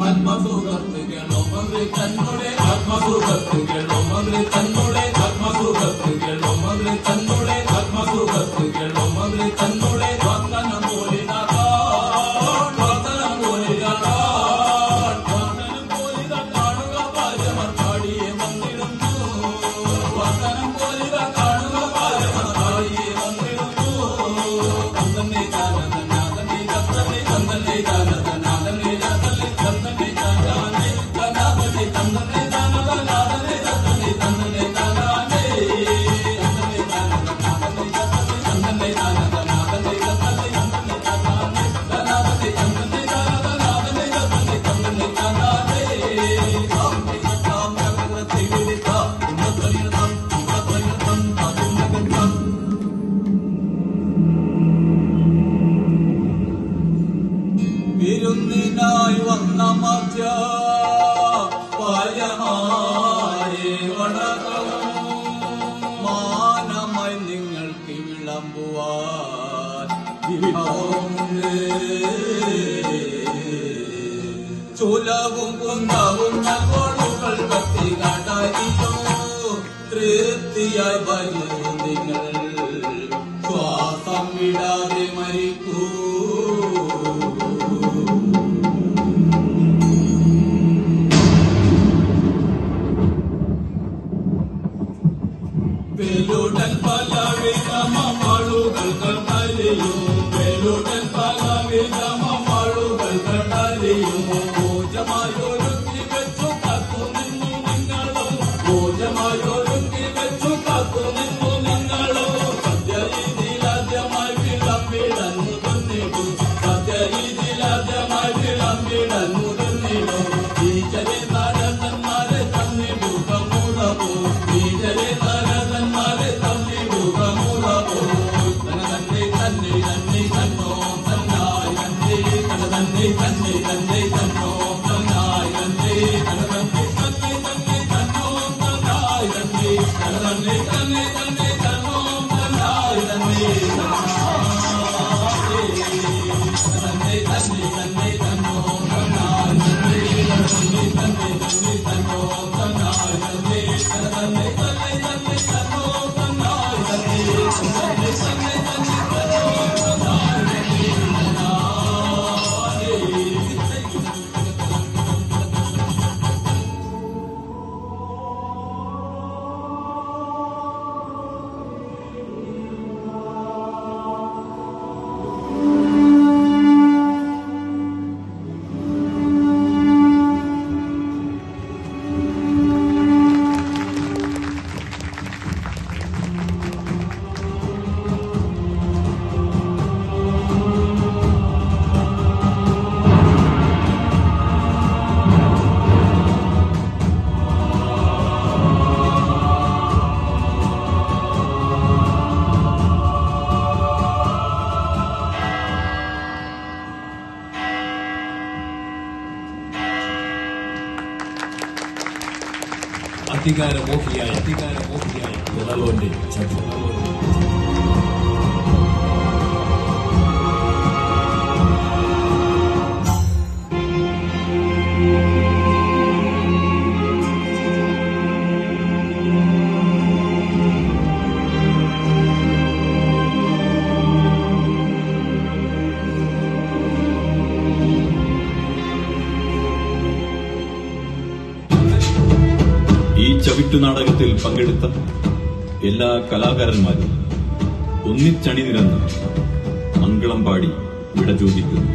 ആത്മസുഖത്തുകളോ മന്ത്രി തന്നോടെ ആത്മസുഖത്തുകളോ മന്ത്രി തന്നോടെ ആത്മസുഖത്തുകളോ മന്ത്രി തന്നോടെ ആത്മസുഖത്തുകളോ മന്ത്രി തന്നോടെ വർത്തനം പോലെ വർത്തനം പോലെ വർത്തനം പോലെ കാണുക പാചമർ പാടിയെ വന്നിടുന്നു വർത്തനം പോലെ കാണുക പാചമർ പാടിയെ വന്നിടുന്നു കന്തന്നെ നാദനെ കത്തനെ കന്തന്നെ നാദനെ കന്തനെ നാദനെ കനാദനെ കന്തനെ നാദനെ കത്തനെ കന്തനെ നാദനെ കന്തനെ നാദനെ കന്തനെ നാദനെ കത്തനെ കന്തനെ നാദനെ കന്തനെ നാദനെ കത്തനെ കന്തനെ നാദനെ നാം പ്രകൃതി വിളിത ഉന്നതലിനം ഉന്നതലിനം അതുന്നതം വിരുന്നിനായി വന്ന മധ്യ പായമായി മാനമായി നിങ്ങൾക്ക് വിളമ്പുവാൻ ചൂലവും കുന്തവും നൽകോളുകൾ കത്തി കാട്ടായിട്ടോ തൃപ്തിയായി വരൂ നിങ്ങൾ ശ്വാസം വിടാതെ മരിക്കൂ വെലുടൻ പല വിധമാളുകൾ കണ്ടറിയും വെലുടൻ പല വിധമാളുകൾ കണ്ടറിയും ഭോജമായൊരുക്കി വെച്ചു കാത്തു നിന്നു നിങ്ങളോ ഭോജമായൊരുക്കി വെച്ചു കാത്തു നിന്നു നിങ്ങളോ സദ്യ ഇതിലാദ്യമായി വിളമ്പിടൻ മുതിർന്നിടു സദ്യ ഇതിലാദ്യമായി വിളമ്പിടൻ മുതിർന്നിടു ടീച്ചറെ നാരദന്മാരെ തന്നിടുക മുറവോ ടീച്ചറെ നാരദന്മാരെ തന്നിടുക മുറവോ തന്നെ തന്നെ തന്നെ തന്നോ തന്നായി തന്നെ തന്നെ തന്നെ തന്നെ തന്നോ തന്നായി തന്നെ തന്നെ തന്നെ തന്നെ തന്നോ തന്നായി തന്നെ തന്നെ തന്നെ തന്നെ തന്നോ തന്നായി തന്നെ തന്നെ തന്നെ തന്നെ തന്നോ തന്നായി തന്നെ തന്നെ തന്നെ തന്നെ തന്നോ തന്നായി തന്നെ തന്നെ തന്നെ തന്നെ തന്നോ തന്നായി തന്നെ തന്നെ തന്നെ തന്നെ തന്നോ തന്നായി അധികാരമോഹിയായ ഉണർവോന്റെ ചന്ദ്രൻ ചവിട്ടുനാടകത്തിൽ പങ്കെടുത്ത എല്ലാ കലാകാരന്മാരും ഒന്നിച്ചണിനിരന്ന് മംഗളം പാടി വിട ചോദിക്കുന്നു.